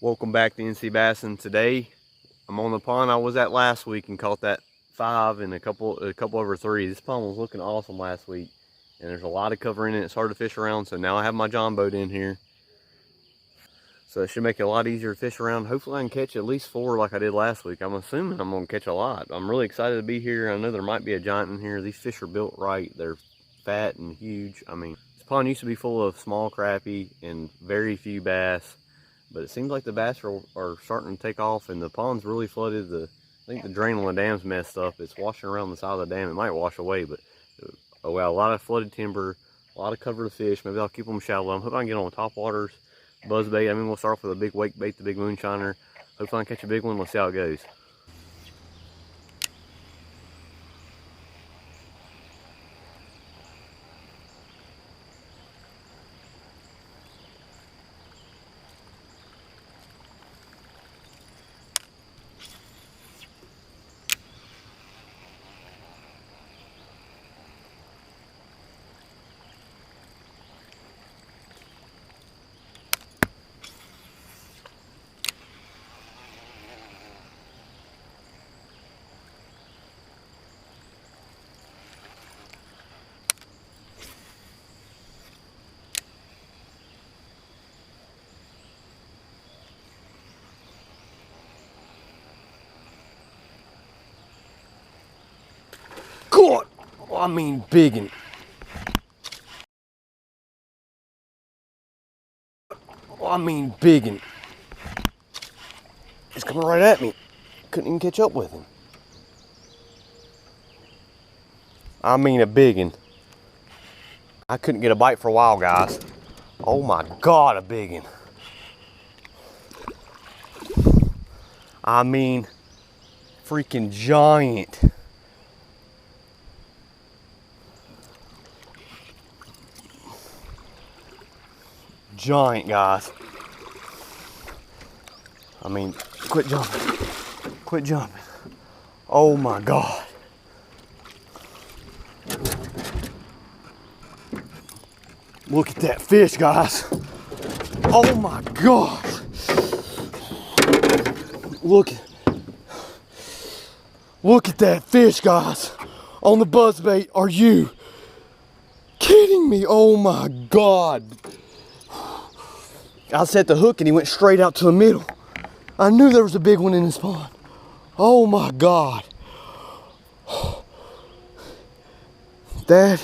Welcome back to NC Bassin. Today I'm on the pond I was at last week and caught that 5 and a couple over 3. This pond was looking awesome last week, and there's a lot of cover in it. It's hard to fish around, so now I have my John boat in here, so it should make it a lot easier to fish around. Hopefully I can catch at least 4 like I did last week. I'm assuming I'm gonna catch a lot. I'm really excited to be here. I know there might be a giant in here. These fish are built right. They're fat and huge. I mean, this pond used to be full of small crappie and very few bass, but it seems like the bass are starting to take off, and the pond's really flooded. I think the drain on the dam's messed up. It's washing around the side of the dam. It might wash away, but oh wow, a lot of flooded timber, a lot of cover of fish. Maybe I'll keep them shallow. I'm hoping I can get on Topwater's buzzbait. I mean, we'll start off with a big wake bait, the big moonshiner. Hopefully I can catch a big one. Let's see how it goes. Caught! Oh, I mean, biggin'. Oh, I mean, biggin'. He's coming right at me. Couldn't even catch up with him. I mean, a biggin'. I couldn't get a bite for a while, guys. Oh my God, a biggin'. I mean, freaking giant. Giant, guys. I mean, quit jumping. Quit jumping. Oh my God. Look at that fish, guys. Oh my gosh. Look at that fish, guys. On the buzzbait. Are you kidding me? Oh my God. I set the hook and he went straight out to the middle. I knew there was a big one in this pond. Oh my God. I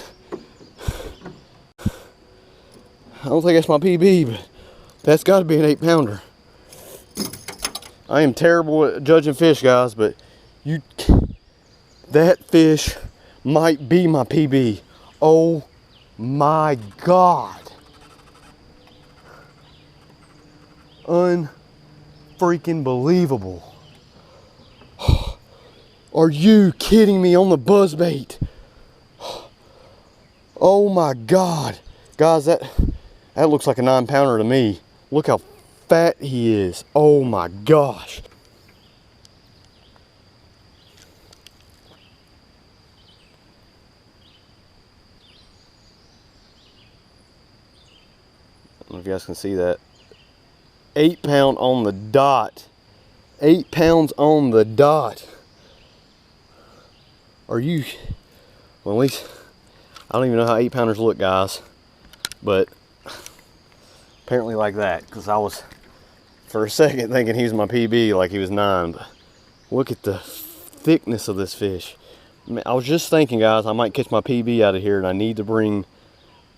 don't think that's my PB, but that's got to be an 8-pounder. I am terrible at judging fish, guys, but that fish might be my PB. Oh my God. Unfreaking believable. Are you kidding me? On the buzzbait. Oh my God. Guys, that looks like a 9-pounder to me. Look how fat he is. Oh my gosh. I don't know if you guys can see that. 8 pound on the dot. 8 pounds on the dot. Are you, well, at least, I don't even know how 8-pounders look, guys, but apparently like that, because I was for a second thinking he was my PB like he was 9, but look at the thickness of this fish. I was just thinking, guys, I might catch my PB out of here, and I need to bring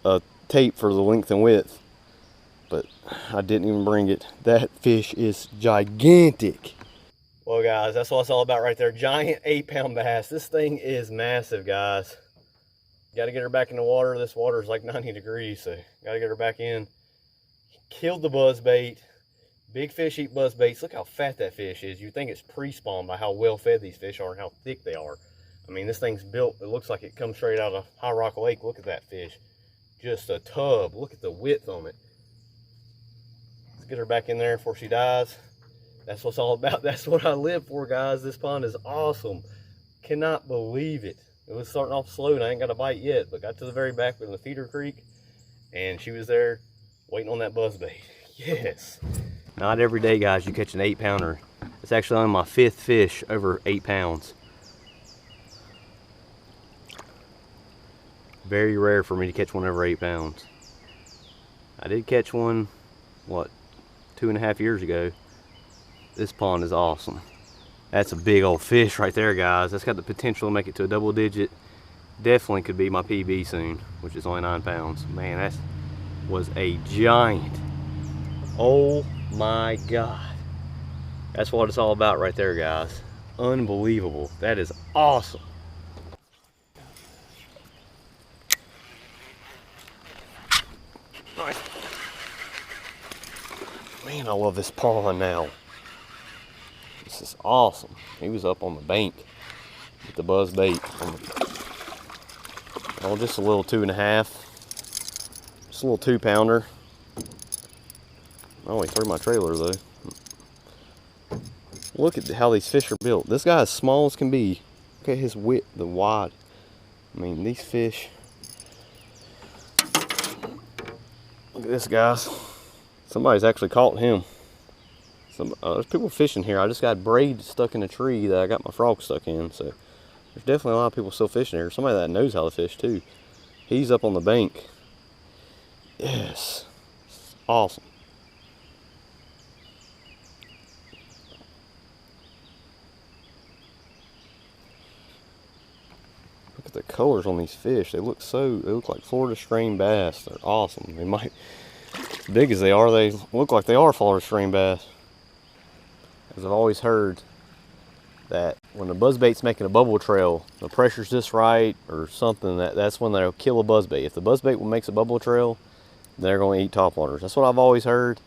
a tape for the length and width, but I didn't even bring it. That fish is gigantic. Well, guys, that's what it's all about right there. Giant 8-pound bass. This thing is massive, guys. Got to get her back in the water. This water is like 90 degrees, so got to get her back in. Killed the buzzbait. Big fish eat buzzbaits. Look how fat that fish is. You think it's pre-spawn by how well fed these fish are and how thick they are. I mean, this thing's built. It looks like it comes straight out of High Rock Lake. Look at that fish. Just a tub. Look at the width on it. Let's get her back in there before she dies. That's what it's all about. That's what I live for, guys. This pond is awesome. Cannot believe it. It was starting off slow and I ain't got a bite yet, but got to the very back in the feeder creek and she was there waiting on that buzzbait. Yes. Not every day, guys, you catch an 8-pounder. It's actually only my 5th fish over 8 pounds. Very rare for me to catch one over 8 pounds. I did catch one, what, 2.5 years ago. This pond is awesome. That's a big old fish right there, guys. That's got the potential to make it to a double digit. Definitely could be my PB soon, which is only 9 pounds. Man, that was a giant. Oh my God. That's what it's all about right there, guys. Unbelievable. That is awesome. Nice. Man, I love this pond now. This is awesome. He was up on the bank with the buzz bait. Oh, just a little 2.5. Just a little 2-pounder. Oh, he threw my trailer though. Look at how these fish are built. This guy is small as can be. Look at his width, the wide. I mean, these fish. Look at this, guys. Somebody's actually caught him. There's people fishing here. I just got braid stuck in a tree that I got my frog stuck in. So there's definitely a lot of people still fishing here. Somebody that knows how to fish too. He's up on the bank. Yes. Awesome. Look at the colors on these fish. They look like Florida strain bass. They're awesome. They might, as big as they look like they are Florida strain bass. As I've always heard that when the buzzbait's making a bubble trail, the pressure's just right or something, that's when they'll kill a buzzbait. If the buzzbait makes a bubble trail, they're going to eat topwaters. That's what I've always heard.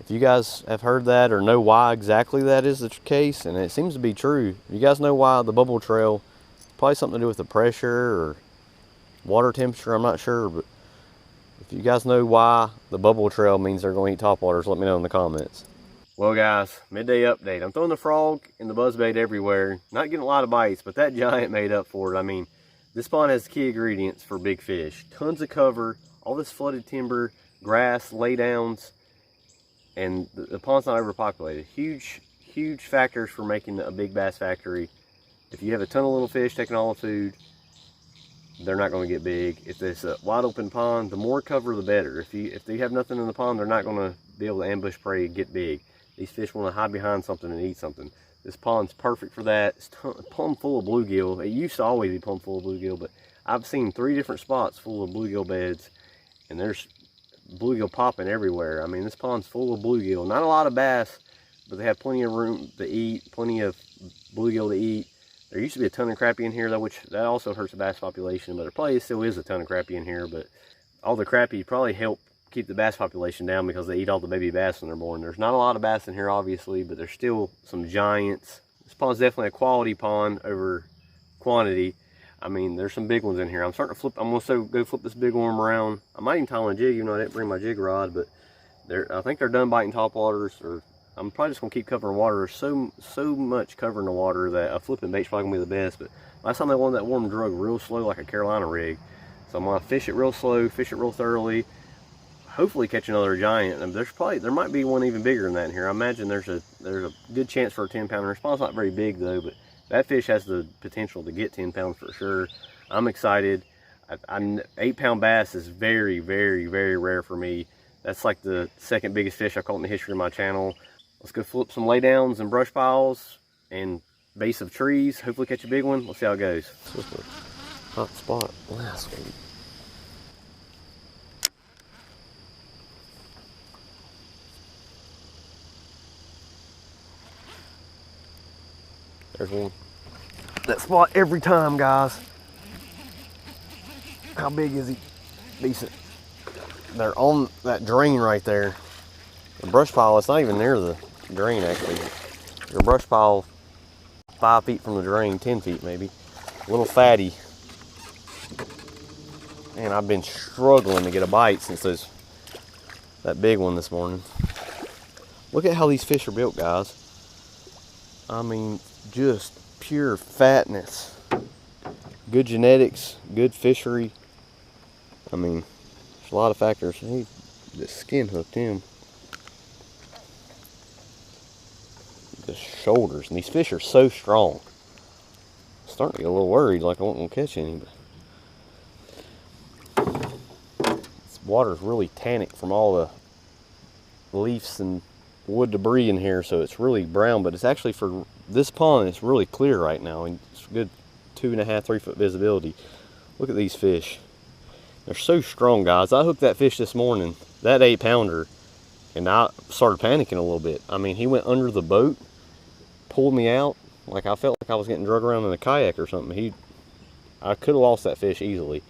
If you guys have heard that or know why exactly that is the case, and it seems to be true, if you guys know why the bubble trail, probably something to do with the pressure or water temperature, I'm not sure, but if you guys know why the bubble trail means they're going to eat topwaters, let me know in the comments. Well, guys, midday update. I'm throwing the frog and the buzzbait everywhere. Not getting a lot of bites, but that giant made up for it. I mean, this pond has key ingredients for big fish. Tons of cover, all this flooded timber, grass, laydowns, and the pond's not overpopulated. Huge factors for making a big bass factory. If you have a ton of little fish taking all the food, they're not going to get big. If it's a wide open pond, the more cover the better. If you have nothing in the pond, they're not going to be able to ambush prey and get big. These fish want to hide behind something and eat something. This pond's perfect for that. It's plumb full of bluegill. It used to always be plumb full of bluegill, but I've seen 3 different spots full of bluegill beds, and there's bluegill popping everywhere. I mean, this pond's full of bluegill. Not a lot of bass, but they have plenty of room to eat, plenty of bluegill to eat. There used to be a ton of crappie in here, though, which that also hurts the bass population, but there probably still is a ton of crappie in here, but all the crappie probably help keep the bass population down because they eat all the baby bass when they're born. There's not a lot of bass in here, obviously, but there's still some giants. This pond's definitely a quality pond over quantity. I mean, there's some big ones in here. I'm starting to flip. I'm gonna go flip this big worm around. I might even tie on a jig, even though I didn't bring my jig rod, but I think they're done biting topwaters, or I'm probably just gonna keep covering water. There's so much covering the water that a flipping bait's probably gonna be the best. But last time they wanted that worm drug real slow like a Carolina rig. So I'm gonna fish it real slow, fish it real thoroughly, hopefully catch another giant. And there might be one even bigger than that in here. I imagine there's a good chance for a 10-pounder. The spawn's not very big though, but that fish has the potential to get 10 pounds for sure. I'm excited. 8-pound bass is very, very, very rare for me. That's like the second biggest fish I caught in the history of my channel. Let's go flip some laydowns and brush piles and base of trees. Hopefully catch a big one. Let's see how it goes. Hot spot last week. There's one. That spot every time, guys. How big is he? Decent. They're on that drain right there. The brush pile, it's not even near the drain actually. Your brush pile 5 feet from the drain, 10 feet maybe. A little fatty. Man, I've been struggling to get a bite since that big one this morning. Look at how these fish are built, guys. I mean, just pure fatness. Good genetics, good fishery. I mean, there's a lot of factors. He just skin hooked him. the shoulders. And these fish are so strong. I'm starting to get a little worried, like I wasn't gonna catch any. But this water's really tannic from all the leaves and wood debris in here, so it's really brown. But it's actually, for this pond, it's really clear right now, and it's good 2.5, 3 foot visibility. Look at these fish. They're so strong, guys. I hooked that fish this morning, that 8-pounder, and I started panicking a little bit. I mean, he went under the boat, pulled me out, like I felt like I was getting dragged around in a kayak or something. I could have lost that fish easily.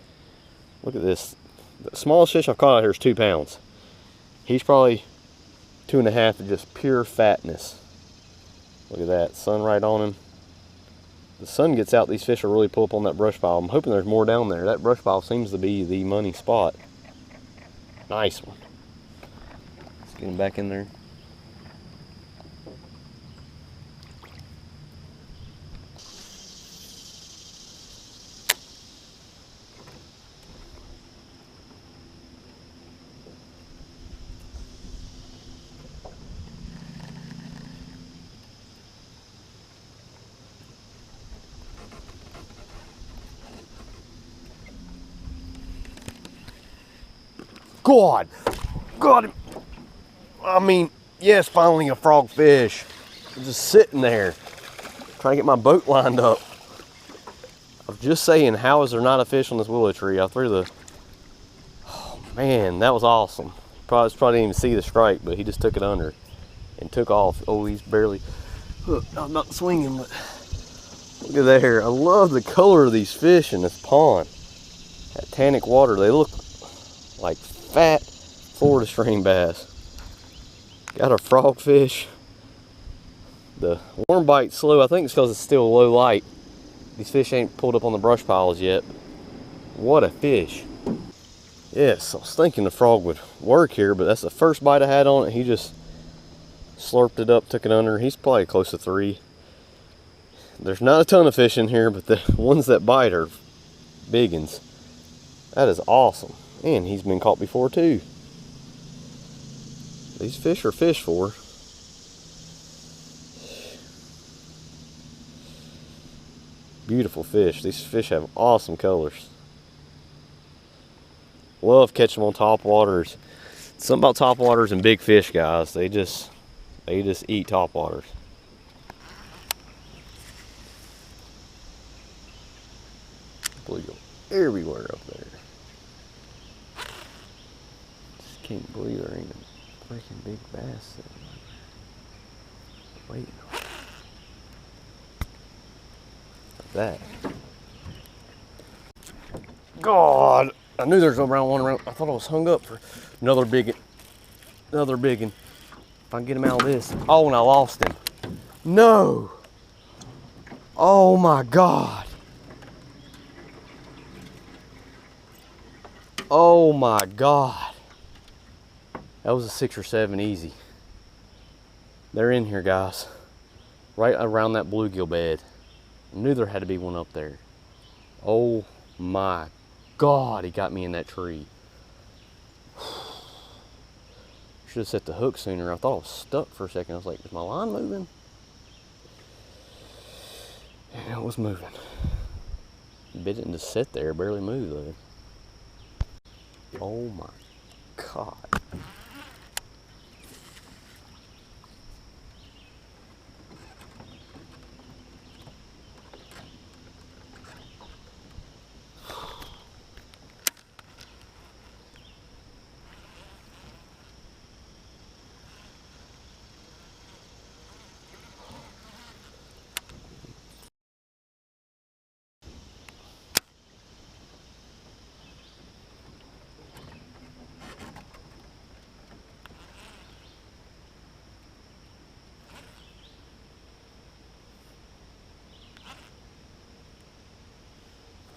Look at this. The smallest fish I've caught out here is 2 pounds. He's probably 2.5 of just pure fatness. Look at that, sun right on him. The sun gets out, these fish will really pull up on that brush pile. I'm hoping there's more down there. That brush pile seems to be the money spot. Nice one. Let's get him back in there. God, got him. I mean, yes, finally a frogfish. Just sitting there, trying to get my boat lined up. I was just saying, how is there not a fish on this willow tree? I threw the, oh man, that was awesome. Probably didn't even see the strike, but he just took it under and took off. Oh, he's barely, look, I'm not swinging, but look at there. I love the color of these fish in this pond. That tannic water, they look like fat Florida stream bass. Got a frogfish. The worm bite's slow. I think it's because it's still low light. These fish ain't pulled up on the brush piles yet. What a fish. Yes, I was thinking the frog would work here, but that's the first bite I had on it. He just slurped it up, took it under. He's probably close to 3. There's not a ton of fish in here, but the ones that bite are big ones. That is awesome. And he's been caught before too. These fish are fished for. Beautiful fish. These fish have awesome colors. Love catching them on topwaters. Something about topwaters and big fish, guys. They just eat topwaters. Bluegill everywhere up there. Can't believe there ain't a freaking big bass sitting right there. Like that. God, I knew there was around one around. I thought I was hung up for another big one. If I can get him out of this. Oh, and I lost him. No. Oh my God. Oh my God. That was a 6 or 7 easy. They're in here, guys. Right around that bluegill bed. I knew there had to be one up there. Oh my God, he got me in that tree. Should have set the hook sooner. I thought I was stuck for a second. I was like, is my line moving? Yeah, it was moving. It didn't just sit there, barely move though. Oh my God.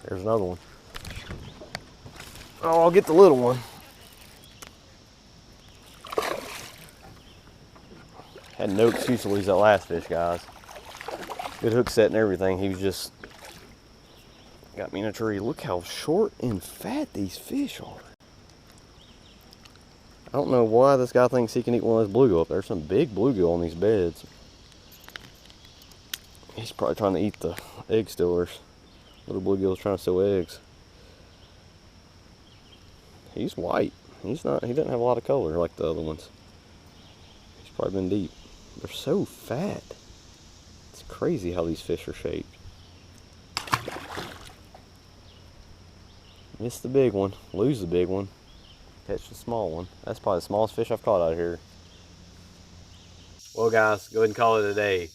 There's another one. Oh, I'll get the little one. Had no excuse to lose that last fish, guys. Good hook set and everything. He was just got me in a tree. Look how short and fat these fish are. I don't know why this guy thinks he can eat one of those bluegill up there. There's some big bluegill on these beds. He's probably trying to eat the egg stealers. Little bluegill's trying to steal eggs. He's white. He doesn't have a lot of color like the other ones. He's probably been deep. They're so fat. It's crazy how these fish are shaped. Miss the big one, lose the big one, catch the small one. That's probably the smallest fish I've caught out of here. Well guys, go ahead and call it a day.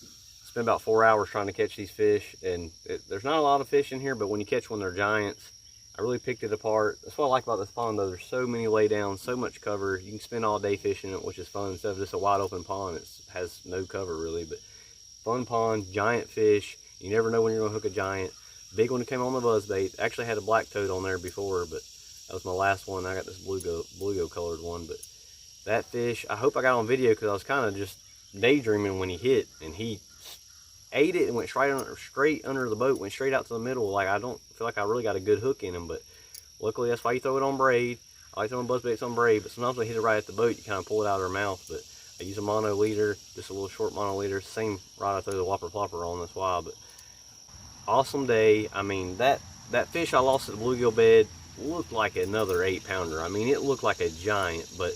Spent about 4 hours trying to catch these fish, and there's not a lot of fish in here, but when you catch one, they're giants. I really picked it apart. That's what I like about this pond though. There's so many laydowns, so much cover. You can spend all day fishing it, which is fun. Instead of just a wide open pond, it has no cover really, but fun pond, giant fish. You never know when you're gonna hook a giant. Big one that came on the buzzbait. Actually had a black toad on there before, but that was my last one. I got this bluegill colored one, but that fish, I hope I got on video because I was kind of just daydreaming when he hit, and he ate it and went straight under the boat, went straight out to the middle. Like, I don't feel like I really got a good hook in him, but luckily that's why you throw it on braid. I like throwing buzzbaits on braid, but sometimes when you hit it right at the boat, you kind of pull it out of their mouth. But I use a mono leader, just a little short mono leader, same rod I throw the whopper plopper on, that's why. But awesome day. I mean, that fish I lost at the bluegill bed looked like another 8-pounder. I mean, it looked like a giant, but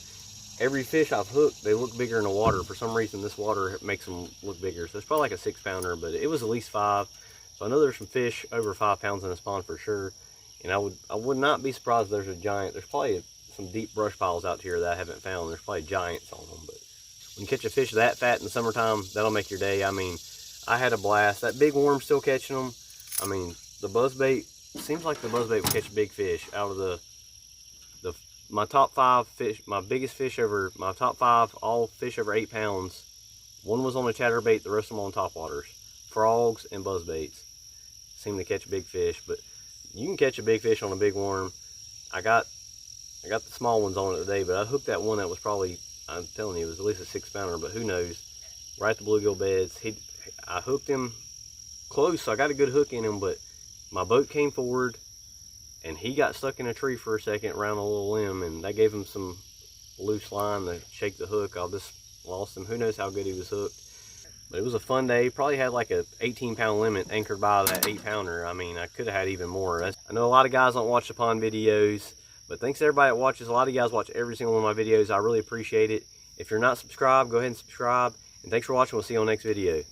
every fish I've hooked, they look bigger in the water. For some reason, this water makes them look bigger. So it's probably like a 6-pounder, but it was at least 5. So I know there's some fish over 5 pounds in this pond for sure. And I would not be surprised if there's a giant. There's probably some deep brush piles out here that I haven't found. There's probably giants on them. But when you catch a fish that fat in the summertime, that'll make your day. I mean, I had a blast. That big worm still catching them. I mean, the buzzbait, seems like the buzzbait will catch big fish. Out of my top 5 fish, my biggest fish over, my top 5, all fish over 8 pounds, one was on a chatterbait, the rest of them on topwaters. Frogs and buzzbaits seem to catch big fish, but you can catch a big fish on a big worm. I got the small ones on it today, but I hooked that one that was probably, I'm telling you, it was at least a 6-pounder, but who knows. Right at the bluegill beds. I hooked him close, so I got a good hook in him, but my boat came forward and he got stuck in a tree for a second around a little limb, and that gave him some loose line to shake the hook. I just lost him. Who knows how good he was hooked. But it was a fun day. Probably had like a 18-pound limit anchored by that 8-pounder. I mean, I could have had even more. I know a lot of guys don't watch the pond videos, but thanks to everybody that watches. A lot of you guys watch every single one of my videos. I really appreciate it. If you're not subscribed, go ahead and subscribe. And thanks for watching. We'll see you on the next video.